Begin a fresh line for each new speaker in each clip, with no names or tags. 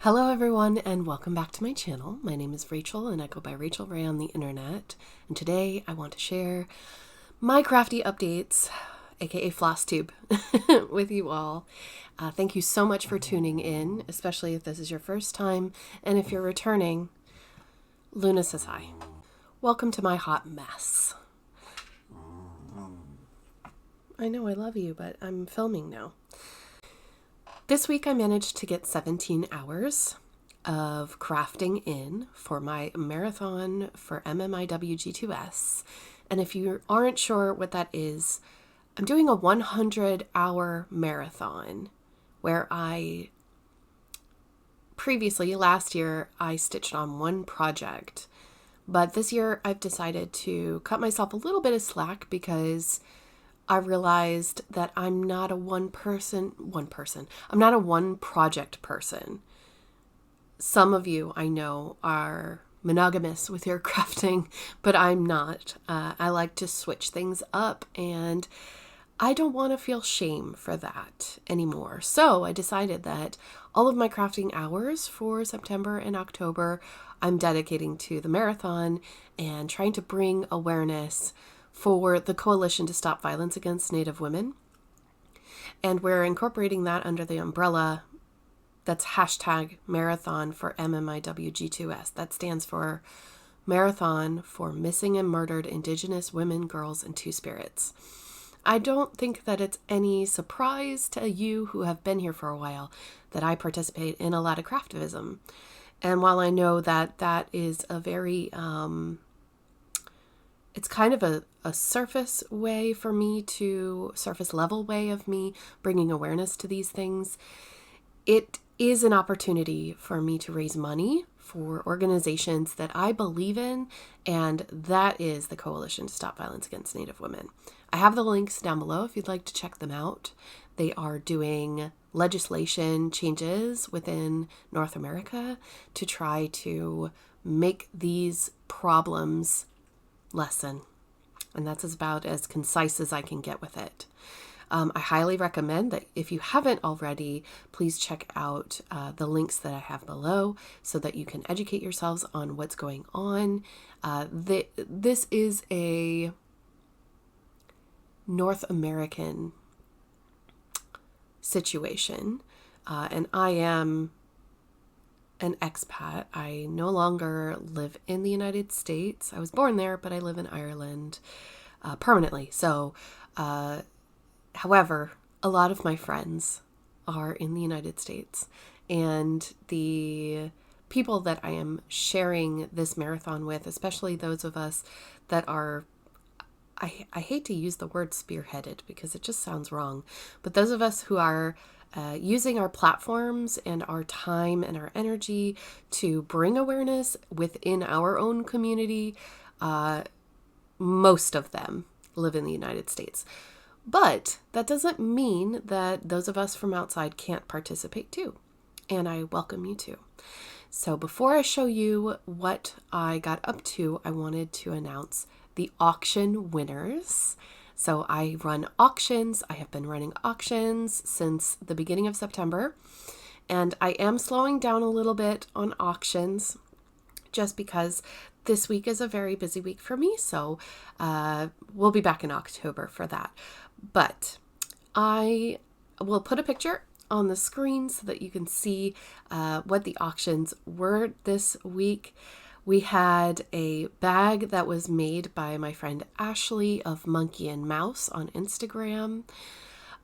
Hello everyone and welcome back to my channel. My name is Rachel and I go by Rachel Ray on the internet. And today I want to share my crafty updates, aka Flosstube, with you all. Thank you so much for tuning in, especially if this is your first time. And if you're returning, Luna says hi. Welcome to my hot mess. I know I love you, but I'm filming now. This week I managed to get 17 hours of crafting in for my marathon for MMIWG2S. And if you aren't sure what that is, I'm doing a 100-hour marathon where previously, last year, I stitched on one project. But this year I've decided to cut myself a little bit of slack because I realized that I'm not a one project person. Some of you I know are monogamous with your crafting, but I'm not. I like to switch things up and I don't want to feel shame for that anymore. So I decided that all of my crafting hours for September and October, I'm dedicating to the marathon and trying to bring awareness for the Coalition to Stop Violence Against Native Women. And we're incorporating that under the umbrella that's hashtag marathon for MMIWG2S. That stands for Marathon for Missing and Murdered Indigenous Women, Girls, and Two Spirits. I don't think that it's any surprise to you who have been here for a while that I participate in a lot of craftivism. And while I know that that is a very it's kind of a surface level way of me bringing awareness to these things. It is an opportunity for me to raise money for organizations that I believe in, and that is the Coalition to Stop Violence Against Native Women. I have the links down below if you'd like to check them out. They are doing legislation changes within North America to try to make these problems lessen. And that's about as concise as I can get with it. I highly recommend that if you haven't already, please check out the links that I have below so that you can educate yourselves on what's going on. This is a North American situation, and I am an expat. I no longer live in the United States. I was born there, but I live in Ireland permanently. So, however, a lot of my friends are in the United States, and the people that I am sharing this marathon with, especially those of us that are, I hate to use the word spearheaded because it just sounds wrong, but those of us who are using our platforms and our time and our energy to bring awareness within our own community, most of them live in the United States. But that doesn't mean that those of us from outside can't participate too. And I welcome you too. So before I show you what I got up to, I wanted to announce the auction winners. So I run auctions. I have been running auctions since the beginning of September, and I am slowing down a little bit on auctions just because this week is a very busy week for me. So we'll be back in October for that. But I will put a picture on the screen so that you can see what the auctions were this week. We had a bag that was made by my friend Ashley of Monkey and Mouse on Instagram.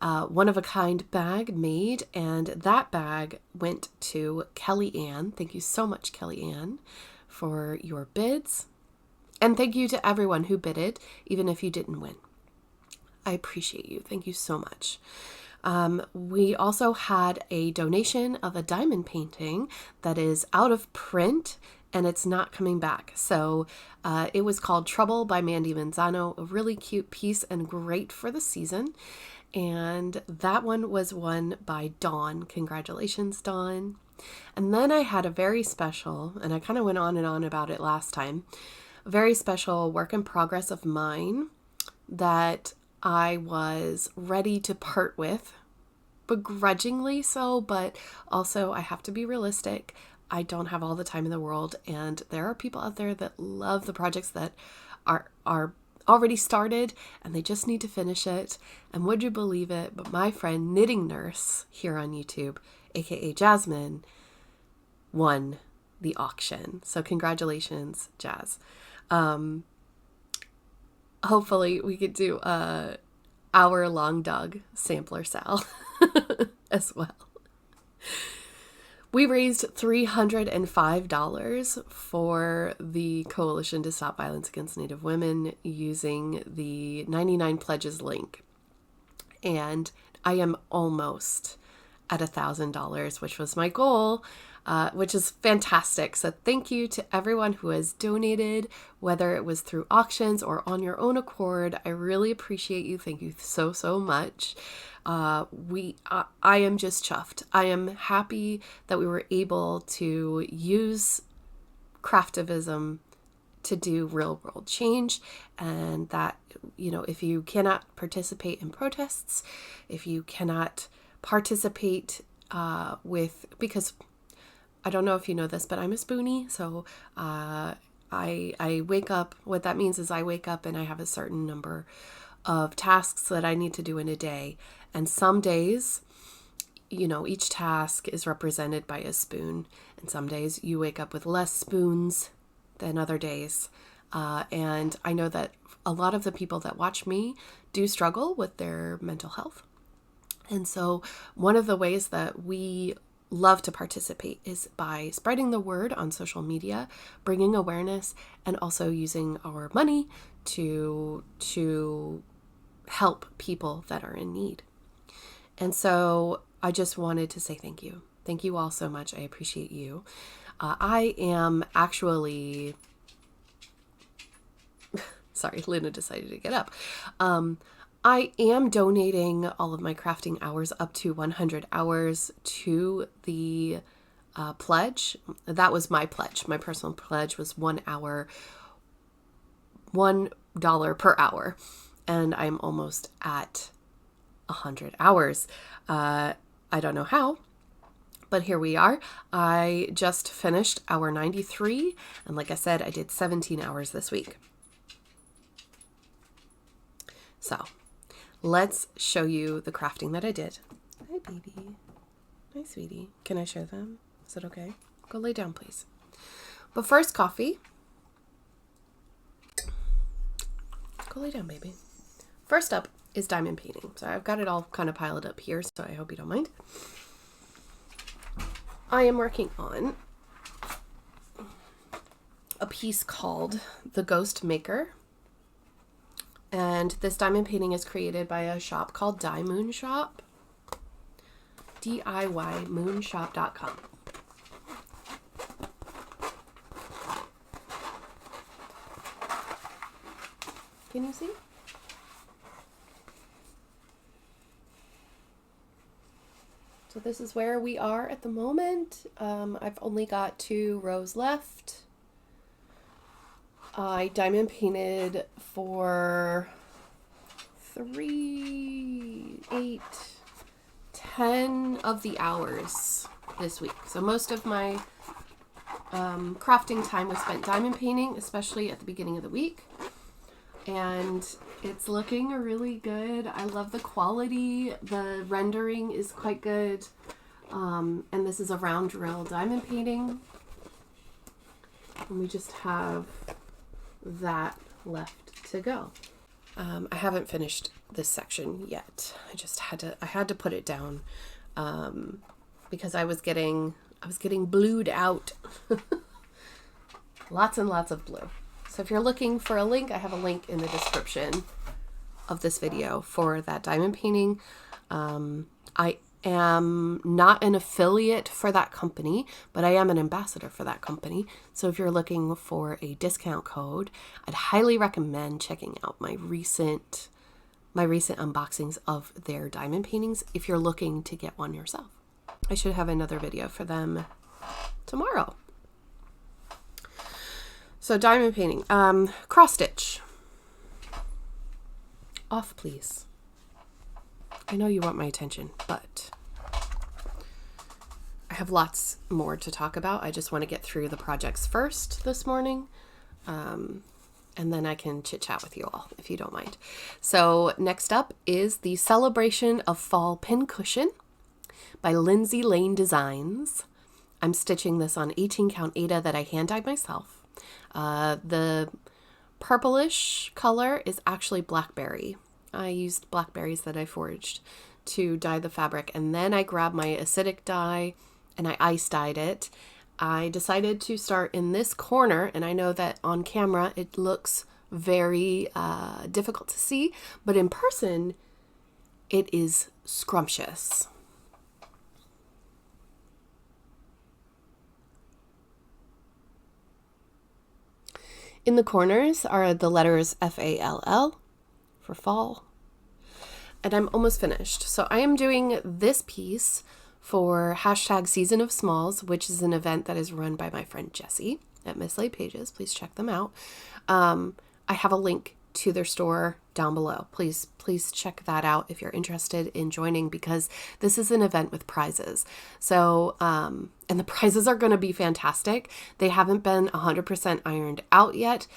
One-of-a-kind bag made, and that bag went to Kelly Ann. Thank you so much, Kelly Ann, for your bids. And thank you to everyone who bidded, even if you didn't win. I appreciate you. Thank you so much. We also had a donation of a diamond painting that is out of print and it's not coming back. So it was called Trouble by Mandy Manzano, a really cute piece and great for the season. And that one was won by Dawn. Congratulations, Dawn. And then I had a very special, and I kind of went on and on about it last time, a very special work in progress of mine that I was ready to part with begrudgingly so, but also I have to be realistic. I don't have all the time in the world, and there are people out there that love the projects that are already started and they just need to finish it. And would you believe it, but my friend Knitting Nurse here on YouTube, aka Jasmine, won the auction. So congratulations, Jazz. Hopefully we could do a hour-long dog sampler sale as well. We raised $305 for the Coalition to Stop Violence Against Native Women using the 99 Pledges link. And I am almost at $1,000, which was my goal, which is fantastic. So thank you to everyone who has donated, whether it was through auctions or on your own accord. I really appreciate you. Thank you so, so much. I am just chuffed. I am happy that we were able to use craftivism to do real world change, and that, you know, if you cannot participate in protests, if you cannot participate because I don't know if you know this, but I'm a spoonie, so I wake up. What that means is I wake up and I have a certain number of tasks that I need to do in a day. And some days, you know, each task is represented by a spoon. And some days you wake up with less spoons than other days. And I know that a lot of the people that watch me do struggle with their mental health. And so one of the ways that we love to participate is by spreading the word on social media, bringing awareness, and also using our money to help people that are in need. And so I just wanted to say thank you. Thank you all so much. I appreciate you. I am actually... Sorry, Luna decided to get up. I am donating all of my crafting hours up to 100 hours to the pledge. That was my pledge. My personal pledge was 1 hour, $1 per hour. And I'm almost at 100 hours. I don't know how, but here we are. I just finished hour 93. And like I said, I did 17 hours this week. So let's show you the crafting that I did. Hi, baby. Hi, sweetie. Can I show them? Is it okay? Go lay down, please. But first, coffee. Go lay down, baby. First up is diamond painting. So I've got it all kind of piled up here, so I hope you don't mind. I am working on a piece called The Ghost Maker. And this diamond painting is created by a shop called Dye Moon Shop. DIYmoonshop.com. Can you see? So this is where we are at the moment. I've only got 2 rows left. I diamond painted for 3, 8, 10 of the hours this week. So most of my crafting time was spent diamond painting, especially at the beginning of the week. And it's looking really good. I love the quality. The rendering is quite good. And this is a round drill diamond painting. And we just have that left to go. I haven't finished this section yet. I had to put it down because I was getting blued out. Lots and lots of blue. So if you're looking for a link, I have a link in the description of this video for that diamond painting. I am not an affiliate for that company, but I am an ambassador for that company. So if you're looking for a discount code, I'd highly recommend checking out my recent unboxings of their diamond paintings if you're looking to get one yourself. I should have another video for them tomorrow. So diamond painting, cross stitch. Off, please. I know you want my attention, but I have lots more to talk about. I just want to get through the projects first this morning. And then I can chit chat with you all if you don't mind. So next up is the Celebration of Fall Pincushion by Lindsay Lane Designs. I'm stitching this on 18 count Aida that I hand dyed myself. The purplish color is actually blackberry. I used blackberries that I foraged to dye the fabric, and then I grabbed my acidic dye and I ice dyed it. I decided to start in this corner, and I know that on camera it looks very difficult to see, but in person it is scrumptious. In the corners are the letters FALL for fall, and I'm almost finished. So I am doing this piece for #Season of Smalls, which is an event that is run by my friend Jessie at Mislaid Pages. Please check them out. I have a link to their store down below. Please check that out if you're interested in joining, because this is an event with prizes. So, and the prizes are going to be fantastic. They haven't been 100% ironed out yet,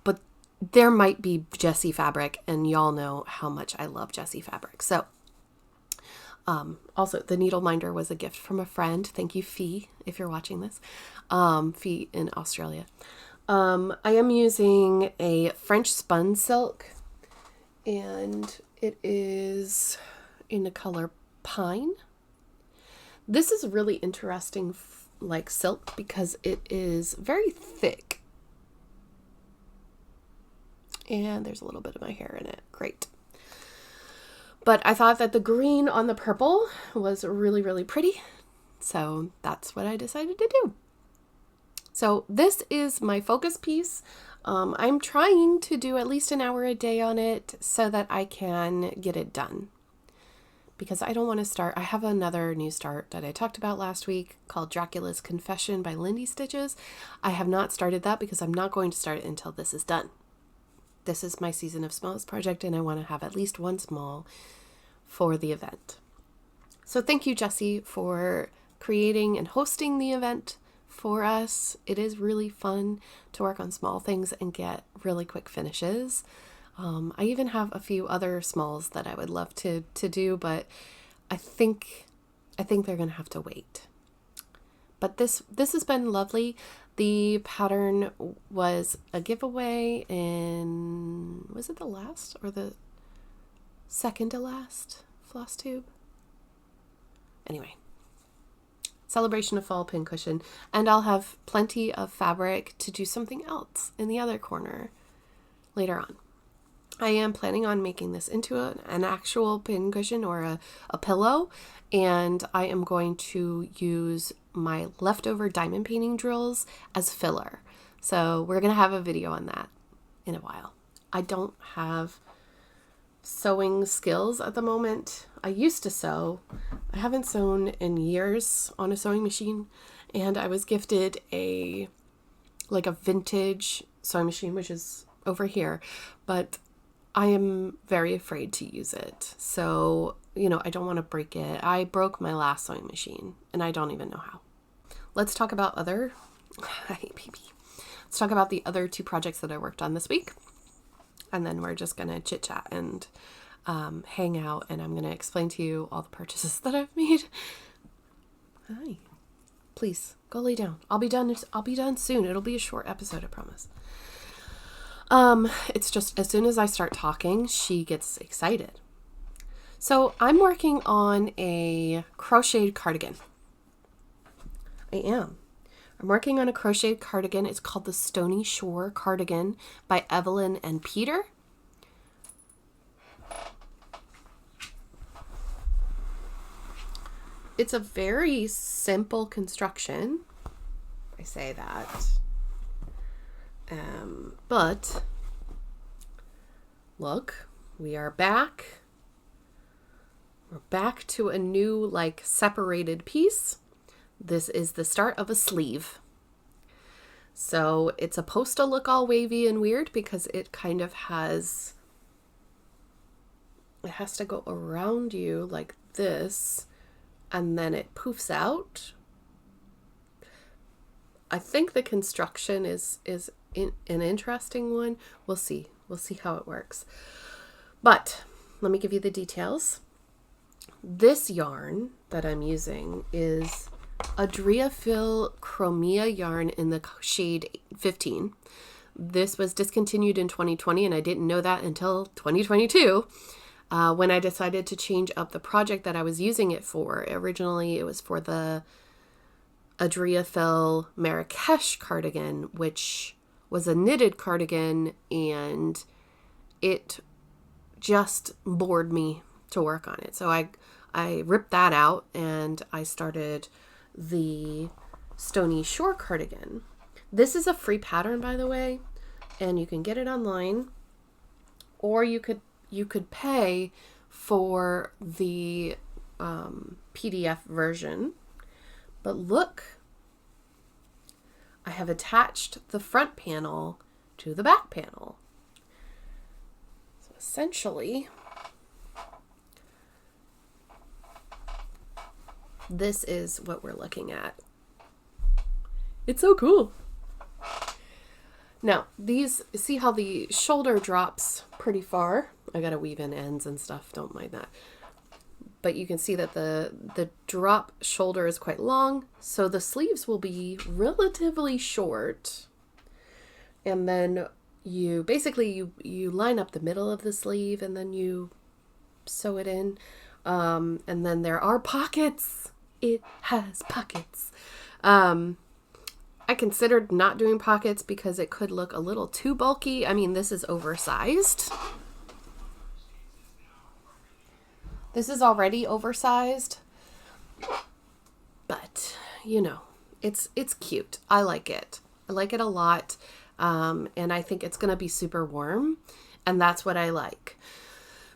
but there might be Jessie fabric, and y'all know how much I love Jessie fabric. So, also, the needle minder was a gift from a friend. Thank you, Fee, if you're watching this. Fee in Australia. I am using a French spun silk, and it is in the color Pine. This is really interesting, like silk, because it is very thick. And there's a little bit of my hair in it. Great. But I thought that the green on the purple was really, really pretty. So that's what I decided to do. So this is my focus piece. I'm trying to do at least an hour a day on it so that I can get it done. Because I don't want to start. I have another new start that I talked about last week called Dracula's Confession by Lindy Stitches. I have not started that because I'm not going to start it until this is done. This is my Season of Smalls project, and I want to have at least one small for the event. So thank you, Jessie, for creating and hosting the event for us. It is really fun to work on small things and get really quick finishes. I even have a few other smalls that I would love to do, but I think they're gonna have to wait. But this has been lovely. The pattern was a giveaway in, was it the last or the second to last Flosstube? Anyway, Celebration of Fall Pincushion, and I'll have plenty of fabric to do something else in the other corner later on. I am planning on making this into an actual pincushion or a pillow, and I am going to use my leftover diamond painting drills as filler. So we're going to have a video on that in a while. I don't have sewing skills at the moment. I used to sew. I haven't sewn in years on a sewing machine, and I was gifted a vintage sewing machine, which is over here, but I am very afraid to use it. So, I don't want to break it. I broke my last sewing machine, and I don't even know how. Let's talk about I hate baby. Let's talk about the other two projects that I worked on this week. And then we're just going to chit chat and hang out, and I'm going to explain to you all the purchases that I've made. Hi. Please go lay down. I'll be done soon. It'll be a short episode, I promise. It's just as soon as I start talking, she gets excited. So I'm working on a crocheted cardigan. I'm working on a crocheted cardigan. It's called the Stony Shore Cardigan by Evelyn and Peter. It's a very simple construction. I say that. But look, we are back. We're back to a new, separated piece. This is the start of a sleeve. So it's supposed to look all wavy and weird because it kind of has it has to go around you like this, and then it poofs out. I think the construction is an interesting one. We'll see. We'll see how it works. But let me give you the details. This yarn that I'm using is Adriafil Chromia yarn in the shade 15. This was discontinued in 2020, and I didn't know that until 2022 when I decided to change up the project that I was using it for. Originally, it was for the Adriafil Marrakesh cardigan, which was a knitted cardigan, and it just bored me to work on it. So I ripped that out, and I started the Stony Shore cardigan. This is a free pattern, by the way, and you can get it online, or you could pay for the PDF version. But look, I have attached the front panel to the back panel. So essentially, this is what we're looking at. It's so cool. Now, see how the shoulder drops pretty far? I gotta weave in ends and stuff, don't mind that. But you can see that the drop shoulder is quite long, so the sleeves will be relatively short. And then you line up the middle of the sleeve, and then you sew it in. And then there are pockets. It has pockets. I considered not doing pockets because it could look a little too bulky. I mean, this is oversized. This is already oversized, but you know, it's cute. I like it. I like it a lot. And I think it's going to be super warm, and that's what I like.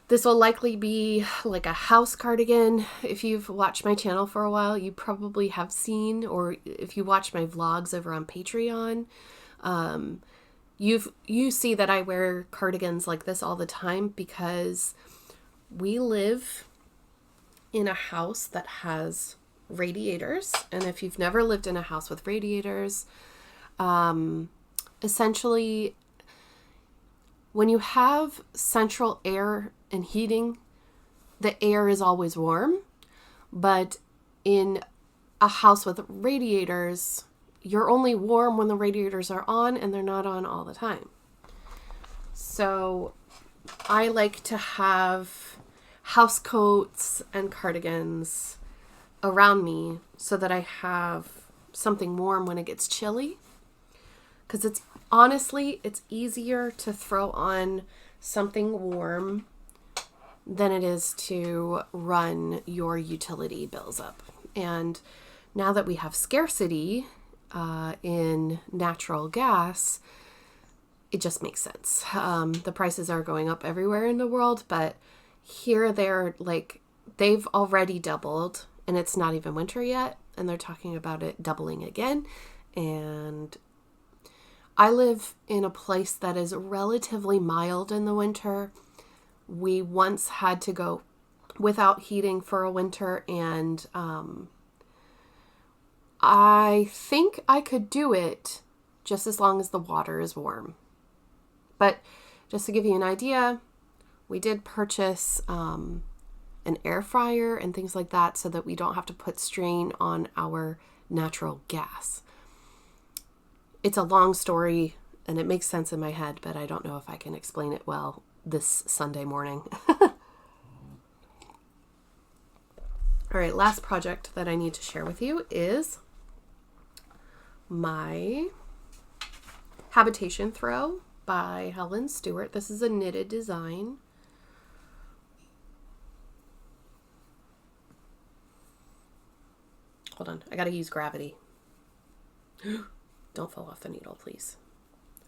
This will likely be like a house cardigan. If you've watched my channel for a while, you probably have seen, or if you watch my vlogs over on Patreon, you see that I wear cardigans like this all the time because we live in a house that has radiators. And if you've never lived in a house with radiators, essentially when you have central air and heating, the air is always warm. But in a house with radiators, you're only warm when the radiators are on, and they're not on all the time. So I like to have house coats and cardigans around me so that I have something warm when it gets chilly. Because it's easier to throw on something warm than it is to run your utility bills up. And now that we have scarcity in natural gas, it just makes sense. The prices are going up everywhere in the world, but here they've already doubled, and it's not even winter yet, and they're talking about it doubling again. And I live in a place that is relatively mild in the winter. We once had to go without heating for a winter, and I think I could do it just as long as the water is warm. But just to give you an idea, we did purchase an air fryer and things like that so that we don't have to put strain on our natural gas. It's a long story and it makes sense in my head, but I don't know if I can explain it well this Sunday morning. All right, last project that I need to share with you is my Habitation throw by Helen Stewart. This is a knitted design. Hold on, I gotta use gravity. Don't fall off the needle, please.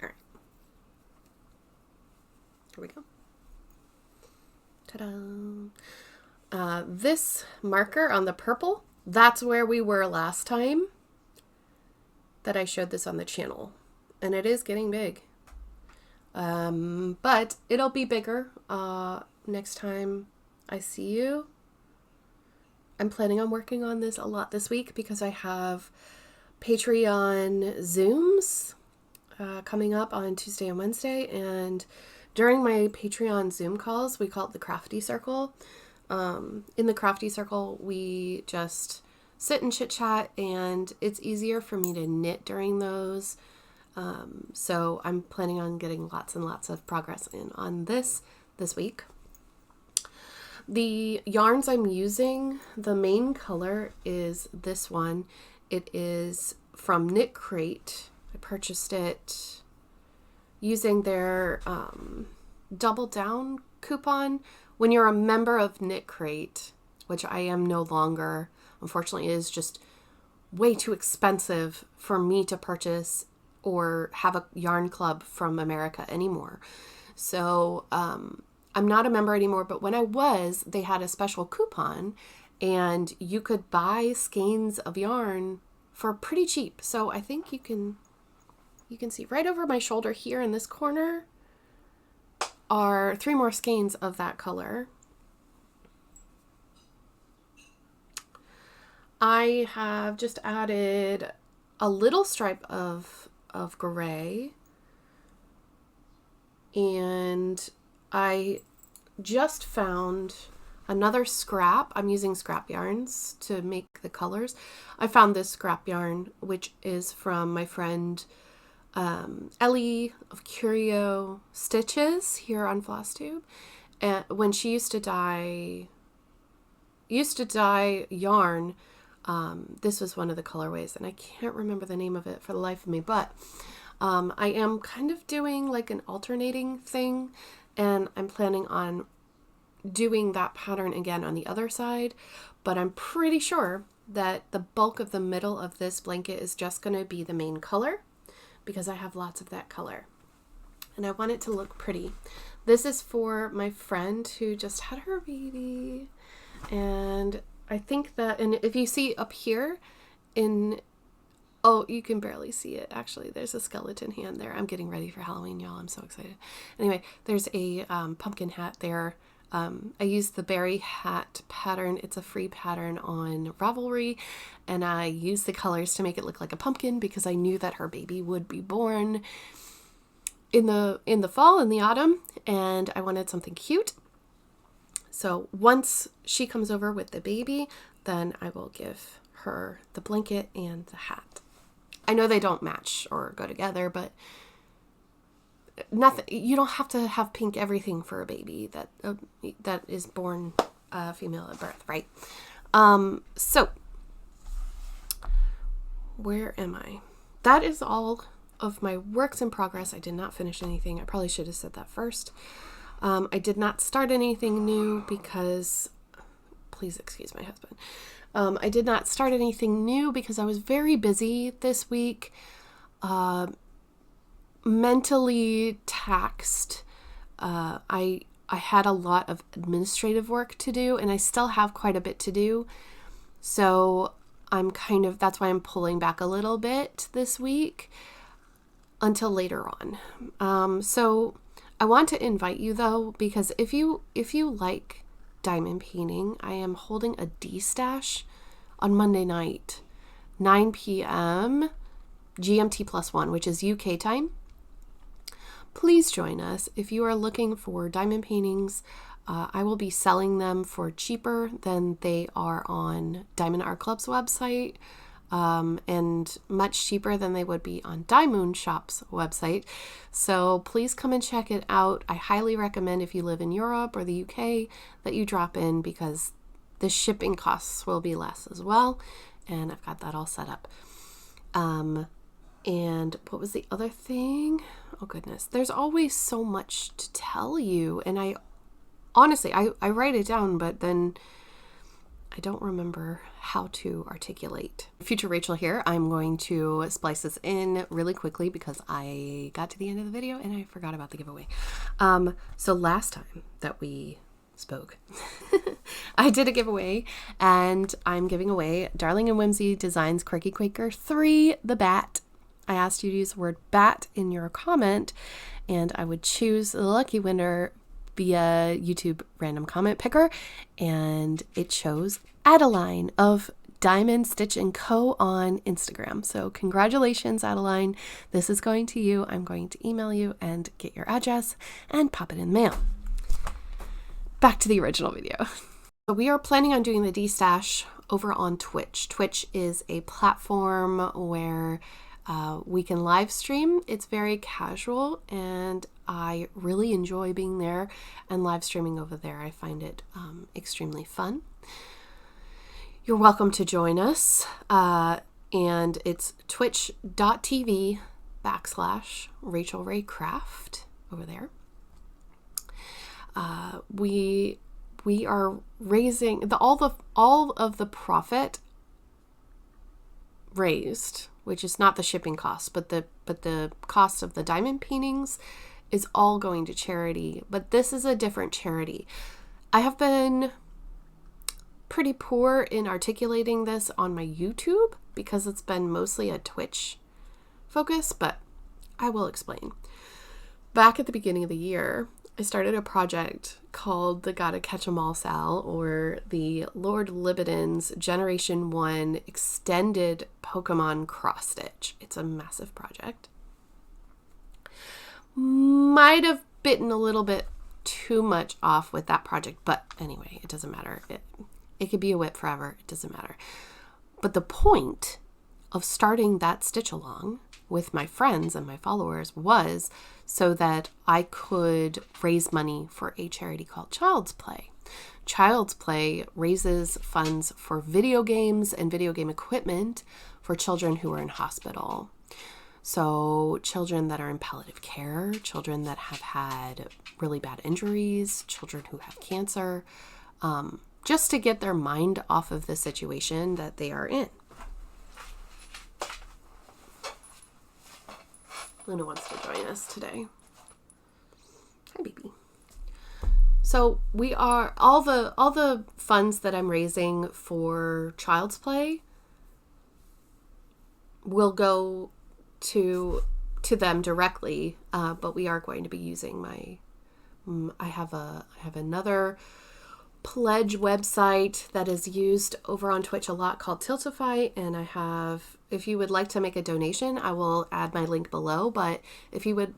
All right. Here we go. Ta-da! This marker on the purple, that's where we were last time that I showed this on the channel. And it is getting big. But it'll be bigger next time I see you. I'm planning on working on this a lot this week because I have Patreon Zooms coming up on Tuesday and Wednesday, and during my Patreon Zoom calls, we call it the Crafty Circle. In the Crafty Circle, we just sit and chit chat, and it's easier for me to knit during those. So I'm planning on getting lots and lots of progress in on this week. The yarns I'm using, the main color is this one. It is from Knit Crate. I purchased it using their Double Down coupon. When you're a member of Knit Crate, which I am no longer, unfortunately, it is just way too expensive for me to purchase or have a yarn club from America anymore. So I'm not a member anymore, but when I was, they had a special coupon and you could buy skeins of yarn for pretty cheap. So I think you can see right over my shoulder here in this corner are 3 more skeins of that color. I have just added a little stripe of gray, and I just found another scrap. I'm using scrap yarns to make the colors. I found this scrap yarn, which is from my friend Ellie of Curio Stitches here on Flosstube. And when she used to dye yarn, this was one of the colorways, and I can't remember the name of it for the life of me, but I am kind of doing like an alternating thing, and I'm planning on doing that pattern again on the other side, but I'm pretty sure that the bulk of the middle of this blanket is just going to be the main color because I have lots of that color and I want it to look pretty. This is for my friend who just had her baby, and I think that, and if you see up here oh, you can barely see it. Actually, there's a skeleton hand there. I'm getting ready for Halloween, y'all. I'm so excited. Anyway, there's a pumpkin hat there. I used the berry hat pattern. It's a free pattern on Ravelry, and I used the colors to make it look like a pumpkin because I knew that her baby would be born in the fall, in the autumn, and I wanted something cute. So once she comes over with the baby, then I will give her the blanket and the hat. I know they don't match or go together, but nothing. You don't have to have pink everything for a baby that is born female at birth, right? So where am I? That is all of my works in progress. I did not finish anything. I probably should have said that first. I did not start anything new because, please excuse my husband. I did not start anything new because I was very busy this week, mentally taxed. I had a lot of administrative work to do, and I still have quite a bit to do. So that's why I'm pulling back a little bit this week until later on. So I want to invite you though, because if you like diamond painting, I am holding a D-stash on Monday night, 9 p.m. GMT +1, which is UK time. Please join us. If you are looking for diamond paintings, I will be selling them for cheaper than they are on Diamond Art Club's website, and much cheaper than they would be on Diamond Shop's website. So please come and check it out. I highly recommend, if you live in Europe or the UK, that you drop in because the shipping costs will be less as well. And I've got that all set up. And what was the other thing? Oh goodness, there's always so much to tell you. And I honestly write it down, but then I don't remember how to articulate. Future Rachel here. I'm going to splice this in really quickly because I got to the end of the video and I forgot about the giveaway. So last time that we spoke, I did a giveaway, and I'm giving away Darling and Whimsy Designs Quirky Quaker 3, the bat. I asked you to use the word bat in your comment, and I would choose the lucky winner via YouTube random comment picker, and it chose Adeline of Diamond Stitch & Co. on Instagram. So congratulations, Adeline. This is going to you. I'm going to email you and get your address and pop it in the mail. Back to the original video. So we are planning on doing the D-Stash over on Twitch. Twitch is a platform where we can live stream. It's very casual, and I really enjoy being there and live streaming over there. I find it extremely fun. You're welcome to join us, and it's twitch.tv/Rachel Ray Craft over there. We are raising all of the profit raised, which is not the shipping cost, but the cost of the diamond paintings is all going to charity. But this is a different charity. I have been pretty poor in articulating this on my YouTube because it's been mostly a Twitch focus, but I will explain. Back at the beginning of the year, I started a project called the Gotta Catch 'Em All Sal, or the Lord Libidin's Generation 1 Extended Pokemon Cross Stitch. It's a massive project. Might have bitten a little bit too much off with that project, but anyway, it doesn't matter. It could be a whip forever. It doesn't matter. But the point of starting that stitch along with my friends and my followers was so that I could raise money for a charity called Child's Play. Child's Play raises funds for video games and video game equipment for children who are in hospital. So children that are in palliative care, children that have had really bad injuries, children who have cancer, just to get their mind off of the situation that they are in. Luna wants to join us today. Hi, baby. So we are all the funds that I'm raising for Child's Play will go to them directly, but we are going to be using I have another pledge website that is used over on Twitch a lot called Tiltify, and I have, if you would like to make a donation, I will add my link below. But if you would,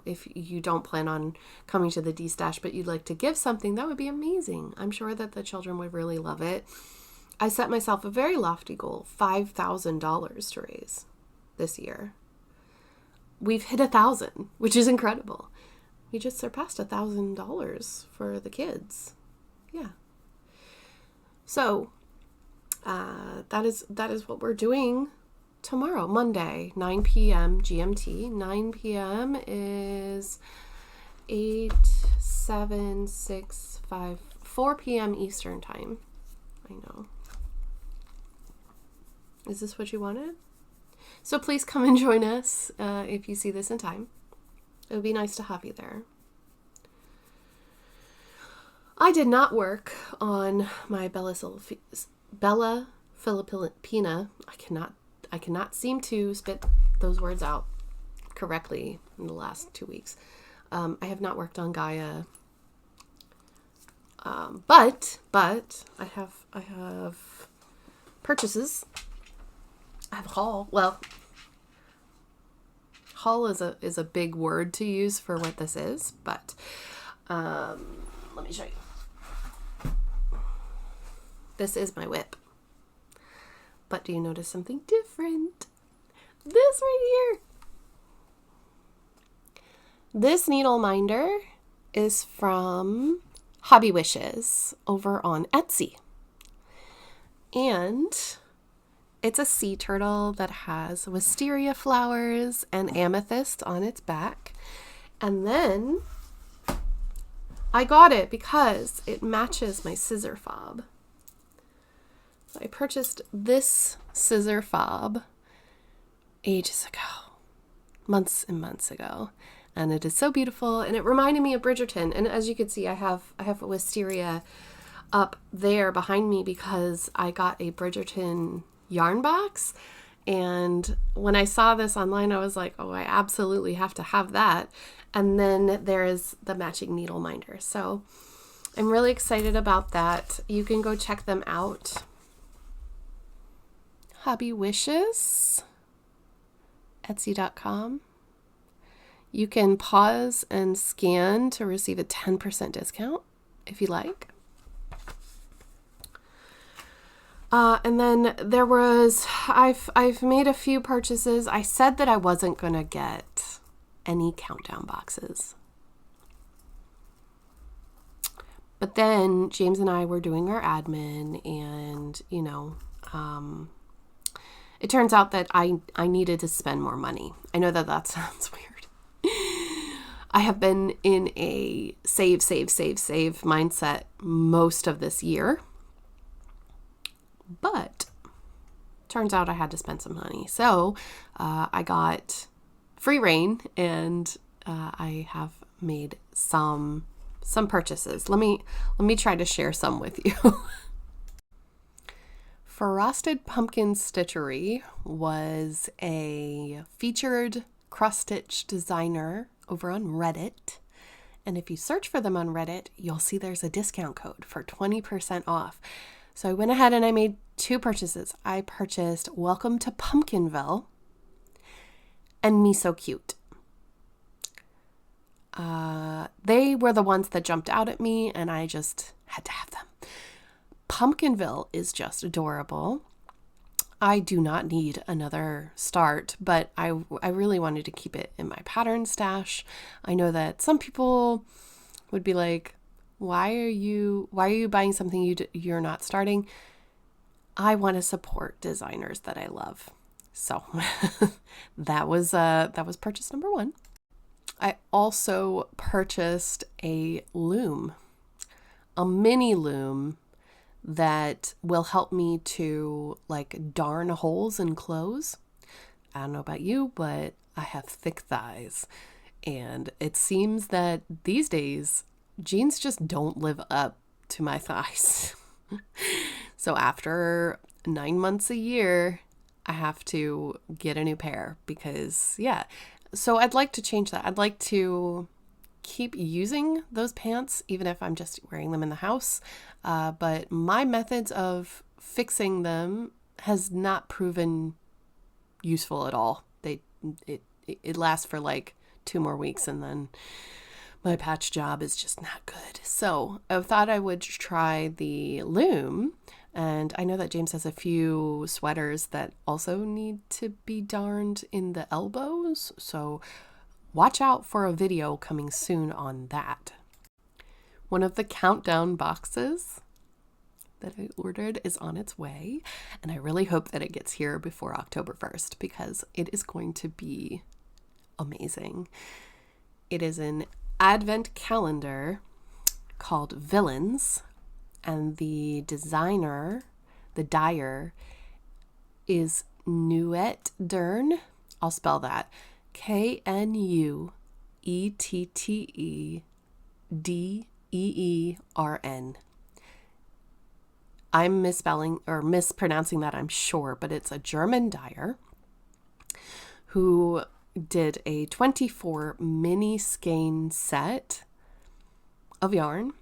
if you don't plan on coming to the D-Stash but you'd like to give something, that would be amazing. I'm sure that the children would really love it. I set myself a very lofty goal, $5,000 to raise this year. We've hit 1,000, which is incredible. We just surpassed $1,000 for the kids. Yeah. So that is what we're doing tomorrow, Monday, 9 p.m. GMT. 9 p.m. is 8, 7, 6, 5, 4 p.m. Eastern time. I know. Is this what you wanted? So please come and join us if you see this in time. It would be nice to have you there. I did not work on my Bella Filipina. I cannot seem to spit those words out correctly in the last 2 weeks. I have not worked on Gaia. But I have purchases. I have haul. Well, haul is a big word to use for what this is, but let me show you. This is my whip. But do you notice something different? This right here. This needle minder is from Hobby Wishes over on Etsy. And it's a sea turtle that has wisteria flowers and amethyst on its back. And then I got it because it matches my scissor fob. So I purchased this scissor fob ages ago, months and months ago, and it is so beautiful, and it reminded me of Bridgerton. And as you can see, I have a wisteria up there behind me because I got a Bridgerton yarn box, and when I saw this online, I was like, oh, I absolutely have to have that. And then there is the matching needle minder. So I'm really excited about that. You can go check them out. Hobby Wishes, Etsy.com. You can pause and scan to receive a 10% discount if you like. And then there was, I've made a few purchases. I said that I wasn't going to get any countdown boxes. But then James and I were doing our admin and, it turns out that I needed to spend more money. I know that sounds weird. I have been in a save mindset most of this year. But turns out I had to spend some money. So I got free reign and I have made some purchases. Let me try to share some with you. Frosted Pumpkin Stitchery was a featured cross-stitch designer over on Reddit. And if you search for them on Reddit, you'll see there's a discount code for 20% off. So I went ahead and I made two purchases. I purchased Welcome to Pumpkinville and Me So Cute. They were the ones that jumped out at me and I just had to have them. Pumpkinville is just adorable. I do not need another start, but I really wanted to keep it in my pattern stash. I know that some people would be like, why are you buying something you're not starting? I want to support designers that I love. So that was purchase number one. I also purchased a loom, a mini loom that will help me to like darn holes in clothes. I don't know about you, but I have thick thighs. And it seems that these days jeans just don't live up to my thighs. So after 9 months a year, I have to get a new pair because, yeah. So I'd like to change that. I'd like to keep using those pants, even if I'm just wearing them in the house. But my methods of fixing them has not proven useful at all. It lasts for like 2 more weeks and then my patch job is just not good. So I thought I would try the loom. And I know that James has a few sweaters that also need to be darned in the elbows. So watch out for a video coming soon on that. One of the countdown boxes that I ordered is on its way. And I really hope that it gets here before October 1st because it is going to be amazing. It is an advent calendar called Villains, and the designer, the dyer, is Nuette Dern. I'll spell that. KNUETTEDEERN. I'm misspelling or mispronouncing that, I'm sure, but it's a German dyer who did a 24 mini skein set of yarn,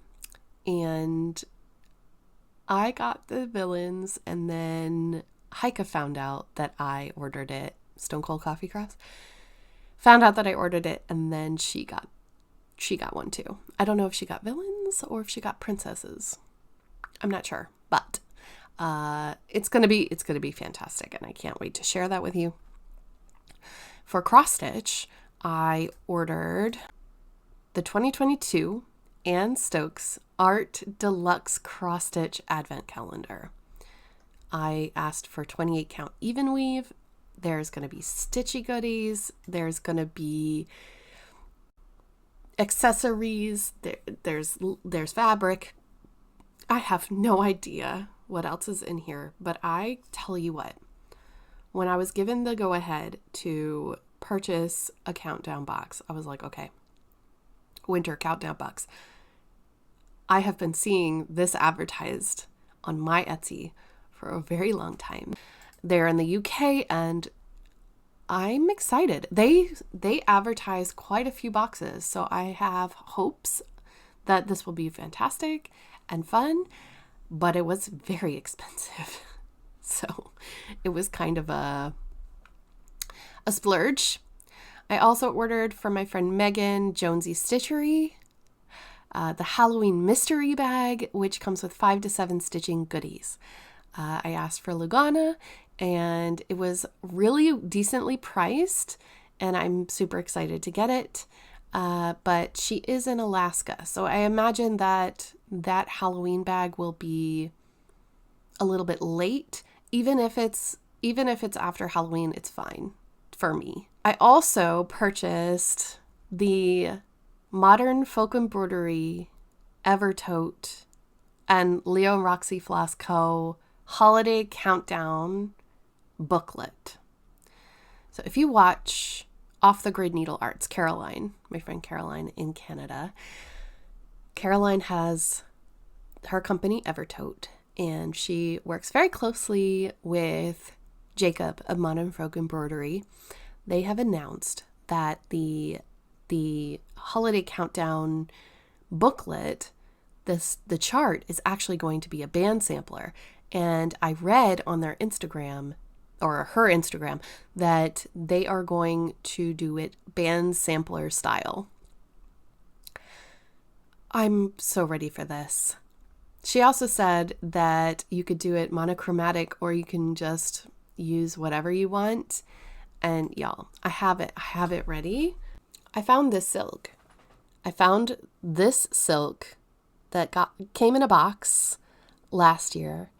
and I got the Villains, and then Heike found out that I ordered it. Stone Cold Coffee Crafts found out that I ordered it, and then she got one too. I don't know if she got Villains or if she got Princesses. I'm not sure, but it's gonna be fantastic, and I can't wait to share that with you. For cross stitch, I ordered the 2022 Ann Stokes Art Deluxe Cross Stitch Advent Calendar. I asked for 28 count even weave. There's going to be stitchy goodies. There's going to be accessories. There's fabric. I have no idea what else is in here, but I tell you what, when I was given the go ahead to purchase a countdown box, I was like, okay, winter countdown box. I have been seeing this advertised on my Etsy for a very long time. They're in the UK, and I'm excited. They advertise quite a few boxes, so I have hopes that this will be fantastic and fun, but it was very expensive. So it was kind of a splurge. I also ordered from my friend Megan Jonesy Stitchery the Halloween mystery bag, which comes with 5 to 7 stitching goodies. I asked for Lugana, and it was really decently priced, and I'm super excited to get it. But she is in Alaska, so I imagine that Halloween bag will be a little bit late. Even if it's after Halloween, it's fine for me. I also purchased the Modern Folk Embroidery Evertote and Leo and Roxy Floss Co. Holiday Countdown booklet. So if you watch Off the Grid Needle Arts, Caroline, my friend Caroline in Canada, Caroline has her company Evertote, and she works very closely with Jacob of Modern Folk Embroidery. They have announced that the Holiday Countdown booklet, the chart is actually going to be a band sampler. And I read on their Instagram, or her Instagram, that they are going to do it band sampler style. I'm so ready for this. She also said that you could do it monochromatic, or you can just use whatever you want. And y'all, I have it ready. I found this silk. That came in a box last year.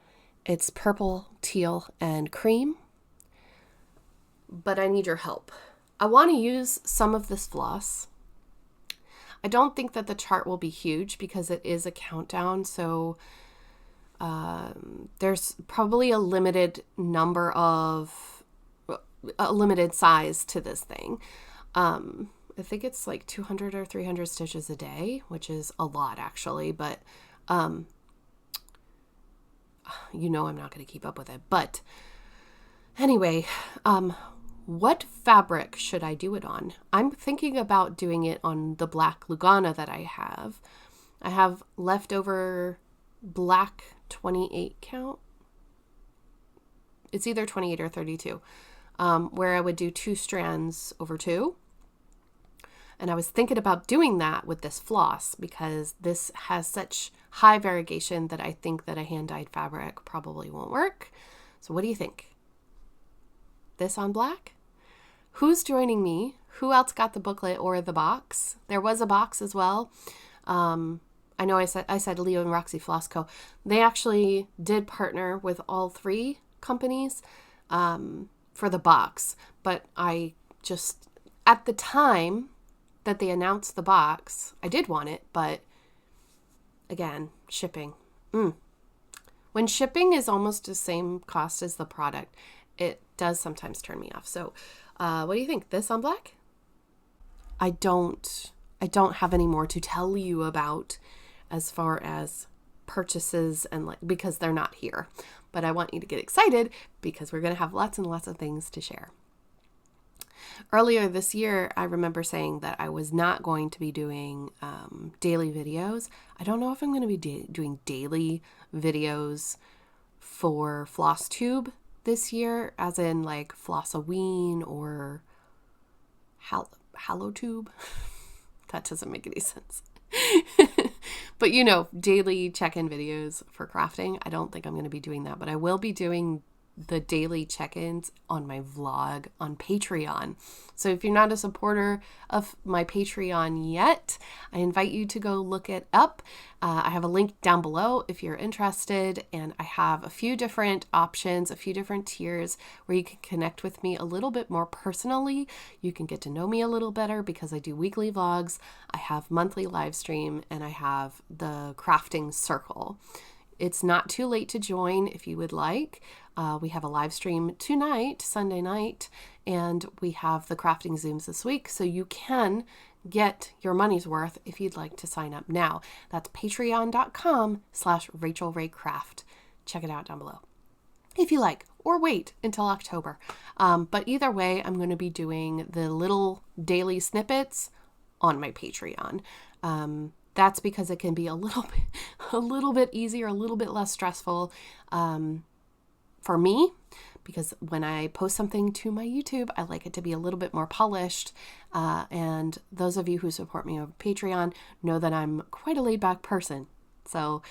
It's purple, teal, and cream. But I need your help. I want to use some of this floss. I don't think that the chart will be huge because it is a countdown, so there's probably a limited size to this thing. I think it's like 200 or 300 stitches a day, which is a lot actually, but I'm not going to keep up with it. But anyway, what fabric should I do it on? I'm thinking about doing it on the black Lugana that I have. I have leftover black 28 count. It's either 28 or 32, where I would do 2 strands over 2. And I was thinking about doing that with this floss because this has such high variegation that I think that a hand-dyed fabric probably won't work. So what do you think? This on black? Who's joining me? Who else got the booklet or the box? There was a box as well. I know I said Leo and Roxy Floss Co. They actually did partner with all 3 companies for the box. But I just, at the time that they announced the box, I did want it, but again, shipping. When shipping is almost the same cost as the product, it does sometimes turn me off. So what do you think? This on black? I don't have any more to tell you about as far as purchases and because they're not here. But I want you to get excited because we're going to have lots and lots of things to share. Earlier this year, I remember saying that I was not going to be doing daily videos. I don't know if I'm going to be doing daily videos for Flosstube this year, as in like Flossaween or HalloTube. That doesn't make any sense. But daily check-in videos for crafting. I don't think I'm going to be doing that, but I will be doing the daily check-ins on my vlog on Patreon. So if you're not a supporter of my Patreon yet, I invite you to go look it up. I have a link down below if you're interested, and I have a few different options, a few different tiers where you can connect with me a little bit more personally. You can get to know me a little better because I do weekly vlogs, I have monthly live stream, and I have the crafting circle. It's not too late to join if you would like. We have a live stream tonight, Sunday night, and we have the crafting Zooms this week, so you can get your money's worth if you'd like to sign up now. That's patreon.com/RachelRayCraft. Check it out down below. if you like, or wait until October. But either way, I'm going to be doing the little daily snippets on my Patreon. That's because it can be a little bit easier, a little bit less stressful for me, because when I post something to my YouTube, I like it to be a little bit more polished. And those of you who support me on Patreon know that I'm quite a laid back person. So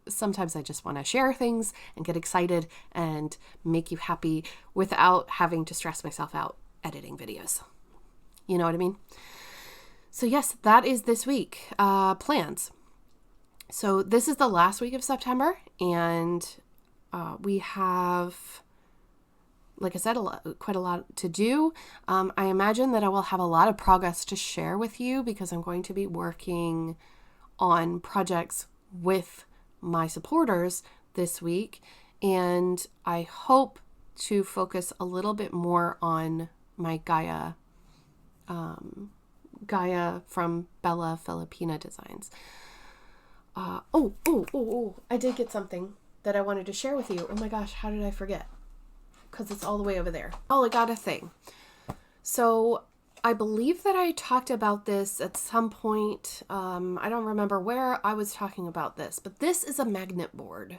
sometimes I just want to share things and get excited and make you happy without having to stress myself out editing videos. You know what I mean? So yes, that is this week. Plans. So this is the last week of September, and we have, like I said, quite a lot to do. I imagine that I will have a lot of progress to share with you because I'm going to be working on projects with my supporters this week, and I hope to focus a little bit more on my Gaia from Bella Filipina Designs. I did get something that I wanted to share with you. Oh my gosh, how did I forget? Because it's all the way over there. Oh, I got a thing. So I believe that I talked about this at some point. I don't remember where I was talking about this, but this is a magnet board.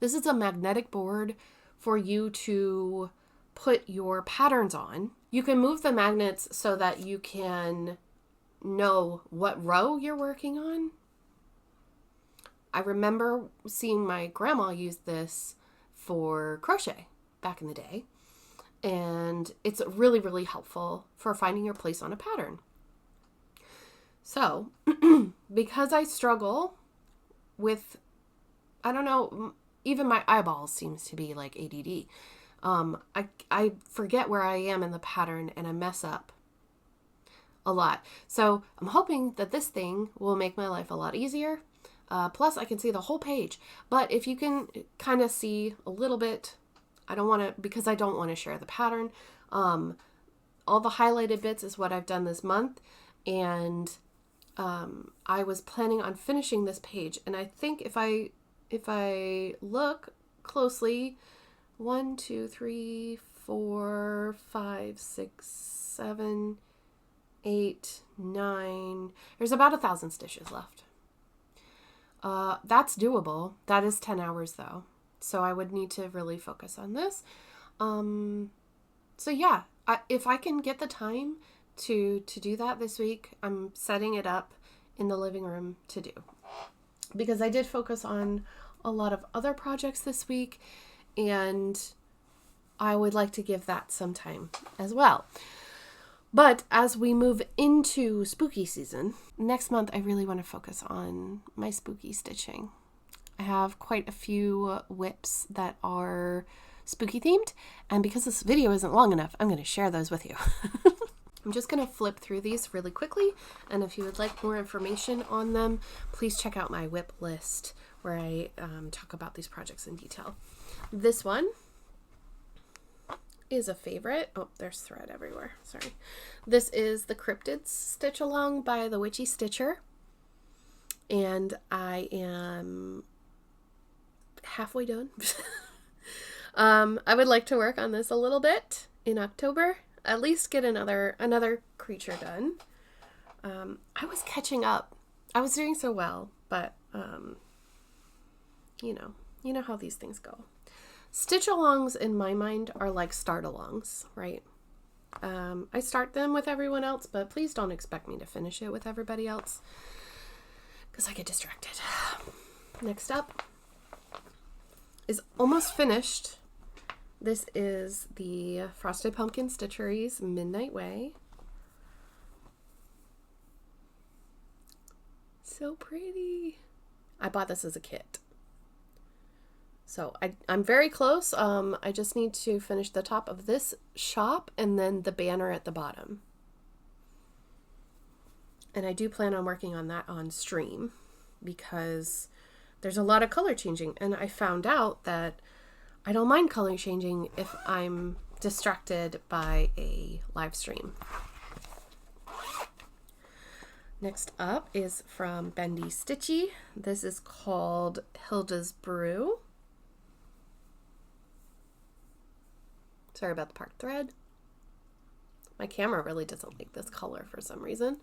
This is a magnetic board for you to put your patterns on. You can move the magnets so that you can know what row you're working on. I remember seeing my grandma use this for crochet back in the day. And it's really, really helpful for finding your place on a pattern. So, because I struggle with, I don't know, even my eyeballs seems to be like ADD. I forget where I am in the pattern and I mess up a lot. So I'm hoping that this thing will make my life a lot easier. Plus I can see the whole page. But if you can kind of see a little bit, because I don't want to share the pattern. All the highlighted bits is what I've done this month. And I was planning on finishing this page. And I think if I look closely, 1, 2, 3, 4, 5, 6, 7, 8, 9. There's about 1,000 stitches left. That's doable. That is 10 hours though. So I would need to really focus on this. So yeah, if I can get the time to do that this week, I'm setting it up in the living room to do. Because I did focus on a lot of other projects this week, and I would like to give that some time as well. But as we move into spooky season, next month I really want to focus on my spooky stitching. I have quite a few whips that are spooky themed, and because this video isn't long enough, I'm going to share those with you. I'm just going to flip through these really quickly, and if you would like more information on them, please check out my whip list where I talk about these projects in detail. This one is a favorite. Oh, there's thread everywhere. Sorry. This is the Cryptids Stitch Along by the Witchy Stitcher, and I am halfway done. I would like to work on this a little bit in October, at least get another creature done. I was catching up. I was doing so well, but you know how these things go. Stitch alongs in my mind are like start alongs, right? I start them with everyone else, but please don't expect me to finish it with everybody else because I get distracted. Next up is almost finished. This is the Frosted Pumpkin Stitcheries Midnight Way. So pretty. I bought this as a kit. So I'm very close. I just need to finish the top of this shop and then the banner at the bottom. And I do plan on working on that on stream because there's a lot of color changing. And I found out that I don't mind color changing if I'm distracted by a live stream. Next up is from Bendy Stitchy. This is called Hilda's Brew. Sorry about the part thread. My camera really doesn't like this color for some reason.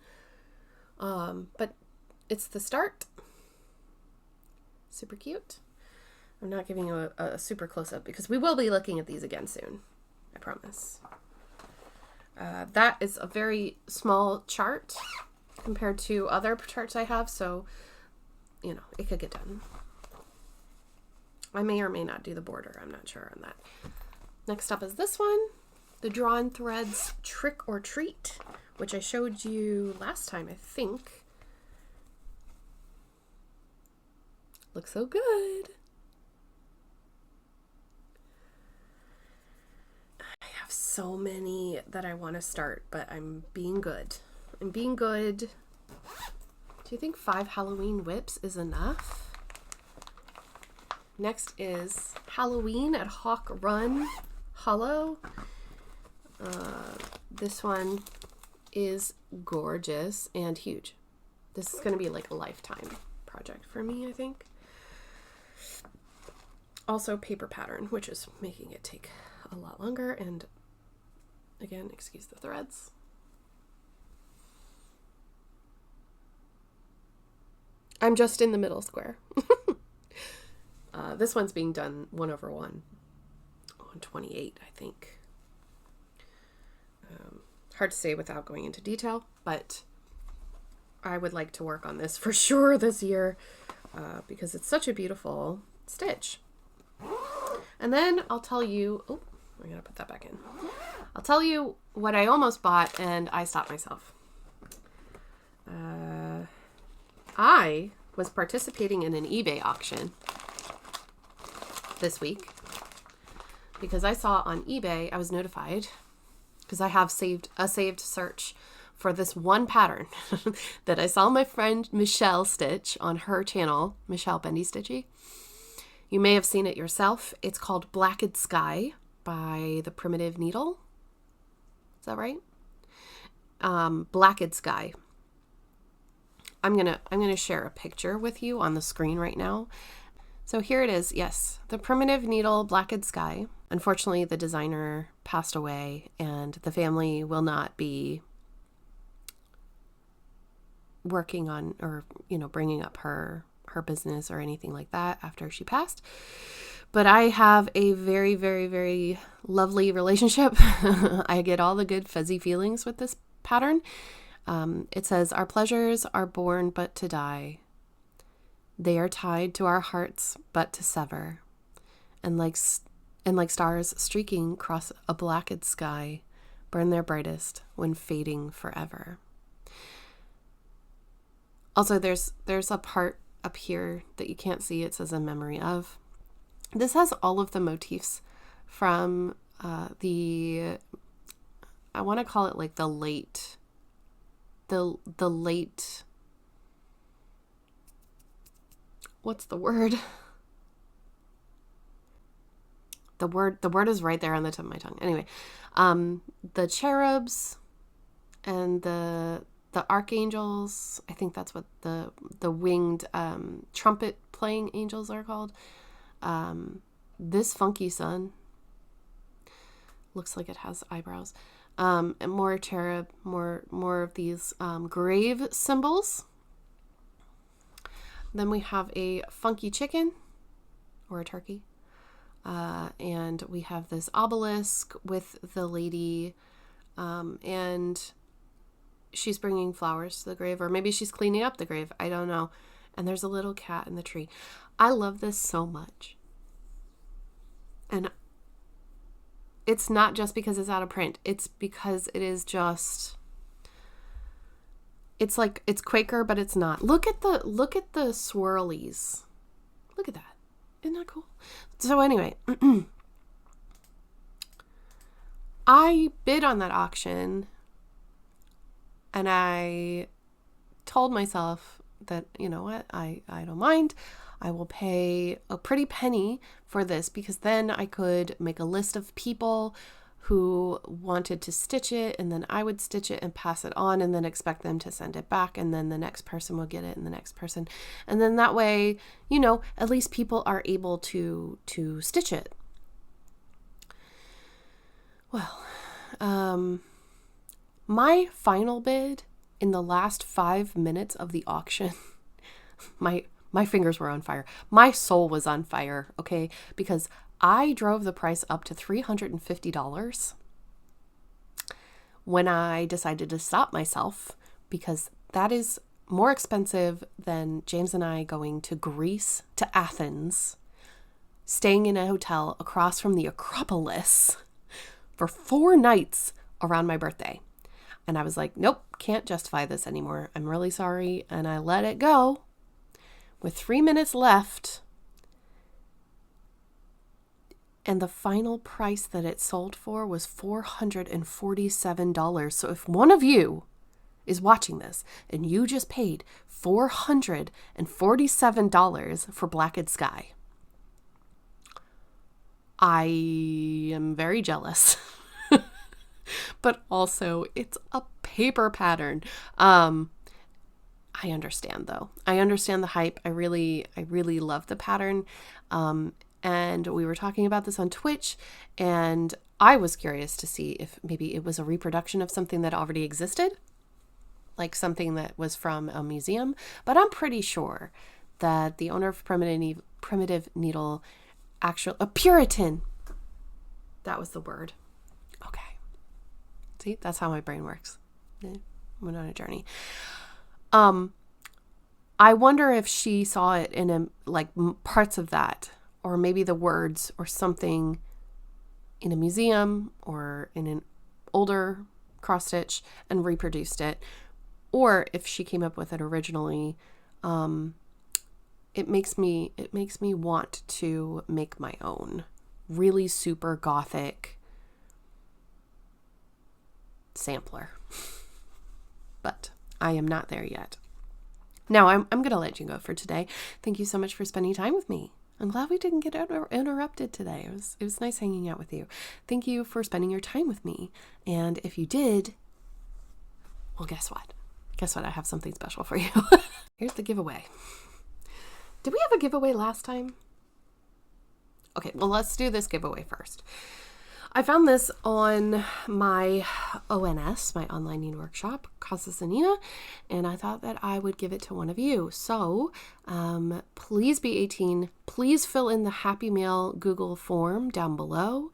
But it's the start. Super cute. I'm not giving you a super close-up because we will be looking at these again soon. I promise. That is a very small chart compared to other charts I have, so, you know, it could get done. I may or may not do the border. I'm not sure on that. Next up is this one, the Drawn Threads Trick or Treat, which I showed you last time, I think. Looks so good. I have so many that I want to start, but I'm being good. I'm being good. Do you think 5 Halloween whips is enough? Next is Halloween at Hawk Run Hollow. This one is gorgeous and huge. This is going to be like a lifetime project for me, I think. Also paper pattern, which is making it take a lot longer. And again, excuse the threads. I'm just in the middle square. This one's being done 1/1 on 28, I think. Hard to say without going into detail, but I would like to work on this for sure this year because it's such a beautiful stitch. And then I'll tell you, oh, I'm going to put that back in. I'll tell you what I almost bought and I stopped myself. I was participating in an eBay auction this week because I saw on eBay, I was notified because I have a saved search for this one pattern that I saw my friend Michelle stitch on her channel, Michelle Bendy Stitchy. You may have seen it yourself. It's called Blacked Sky by the Primitive Needle. Is that right? Blacked Sky. I'm gonna share a picture with you on the screen right now. So here it is. Yes, the Primitive Needle Blacked Sky. Unfortunately, the designer passed away, and the family will not be working on or bringing up her business or anything like that after she passed. But I have a very, very, very lovely relationship. I get all the good fuzzy feelings with this pattern. It says, "Our pleasures are born but to die. They are tied to our hearts but to sever. And like stars streaking across a blacked sky, burn their brightest when fading forever." Also, there's a part up here that you can't see. It says "in memory of." This has all of the motifs from I want to call it like the late, what's the word? The word is right there on the tip of my tongue. Anyway, the cherubs and the archangels, I think that's what the winged trumpet playing angels are called. This funky sun looks like it has eyebrows. And more cherub, more of these grave symbols. Then we have a funky chicken or a turkey. And we have this obelisk with the lady, and she's bringing flowers to the grave, or maybe she's cleaning up the grave. I don't know. And there's a little cat in the tree. I love this so much. And it's not just because it's out of print. It's because it is just, it's like, it's Quaker, but it's not. Look at the swirlies. Look at that. Isn't that cool? So anyway, I bid on that auction and I told myself that, you know what, I don't mind. I will pay a pretty penny for this because then I could make a list of people who wanted to stitch it, and then I would stitch it and pass it on and then expect them to send it back, and then the next person will get it and the next person. And then that way, at least people are able to stitch it. My final bid in the last 5 minutes of the auction, my fingers were on fire. My soul was on fire, okay? Because I drove the price up to $350 when I decided to stop myself, because that is more expensive than James and I going to Greece, to Athens, staying in a hotel across from the Acropolis for 4 nights around my birthday. And I was like, nope, can't justify this anymore. I'm really sorry. And I let it go. With 3 minutes left, and the final price that it sold for was $447. So if one of you is watching this and you just paid $447 for Blackened Sky, I am very jealous. But also, it's a paper pattern. I understand, though. I understand the hype. I really love the pattern. And we were talking about this on Twitch, and I was curious to see if maybe it was a reproduction of something that already existed, like something that was from a museum. But I'm pretty sure that the owner of Primitive Needle, a Puritan, that was the word. Okay. See, that's how my brain works. Went on a journey. I wonder if she saw it in parts of that, or maybe the words or something in a museum or in an older cross stitch and reproduced it, or if she came up with it originally. It makes me want to make my own really super gothic sampler. But I am not there yet. Now I'm going to let you go for today. Thank you so much for spending time with me. I'm glad we didn't get interrupted today. It was nice hanging out with you. Thank you for spending your time with me. And if you did, well, guess what? Guess what? I have something special for you. Here's the giveaway. Did we have a giveaway last time? Okay, well, let's do this giveaway first. I found this on my ONS, my online knitting workshop, Casa Sanina, and I thought that I would give it to one of you. So please be 18. Please fill in the Happy Mail Google form down below,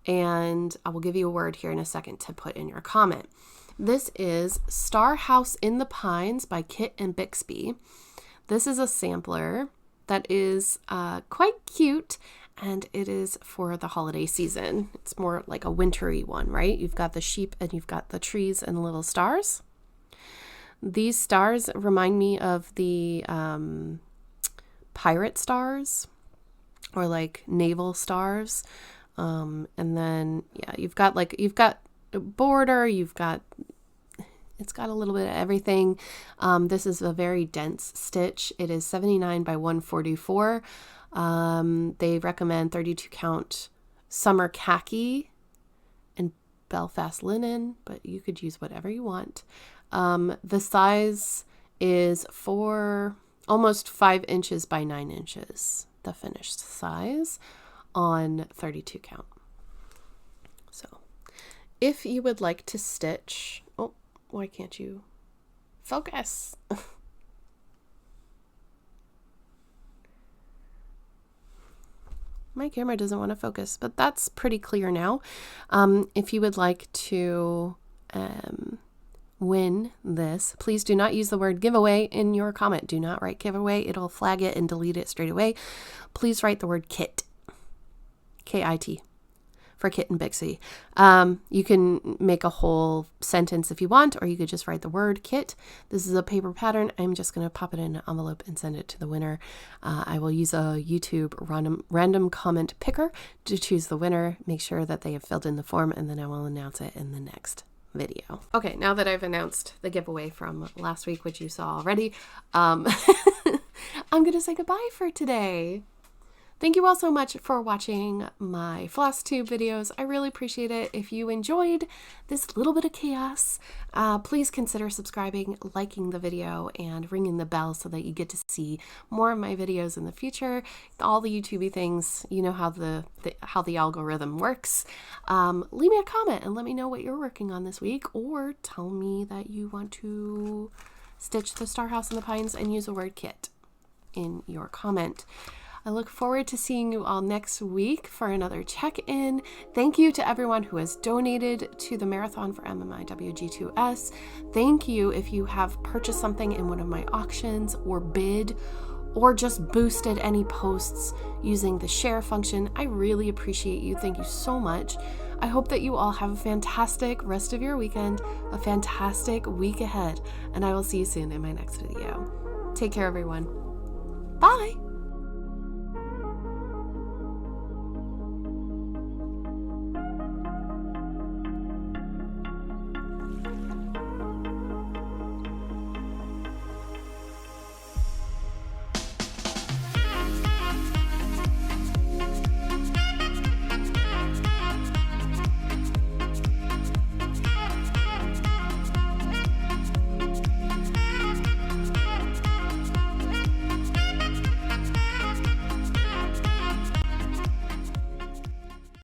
and I will give you a word here in a second to put in your comment. This is Star House in the Pines by Kit and Bixby. This is a sampler that is quite cute, and it is for the holiday season. It's more like a wintry one, right? You've got the sheep and you've got the trees and the little stars. These stars remind me of the pirate stars, or like naval stars. And then, yeah, you've got a border, it's got a little bit of everything. This is a very dense stitch. It is 79 by 144. They recommend 32 count summer khaki and Belfast linen, but you could use whatever you want. The size is almost 5 inches by 9 inches, the finished size on 32 count. So if you would like to stitch, why can't you focus? My camera doesn't want to focus, but that's pretty clear now. If you would like to win this, please do not use the word giveaway in your comment. Do not write giveaway. It'll flag it and delete it straight away. Please write the word kit. K-I-T. For Kit and Bixby. You can make a whole sentence if you want, or you could just write the word kit. This is a paper pattern. I'm just going to pop it in an envelope and send it to the winner. I will use a YouTube random comment picker to choose the winner. Make sure that they have filled in the form, and then I will announce it in the next video. Okay, now that I've announced the giveaway from last week, which you saw already, I'm going to say goodbye for today. Thank you all so much for watching my Flosstube videos. I really appreciate it. If you enjoyed this little bit of chaos, please consider subscribing, liking the video, and ringing the bell so that you get to see more of my videos in the future. All the YouTubey things, you know how the algorithm works. Leave me a comment and let me know what you're working on this week, or tell me that you want to stitch the Star House in the Pines and use the word kit in your comment. I look forward to seeing you all next week for another check-in. Thank you to everyone who has donated to the marathon for MMIWG2S. Thank you if you have purchased something in one of my auctions or bid or just boosted any posts using the share function. I really appreciate you. Thank you so much. I hope that you all have a fantastic rest of your weekend, a fantastic week ahead, and I will see you soon in my next video. Take care, everyone. Bye!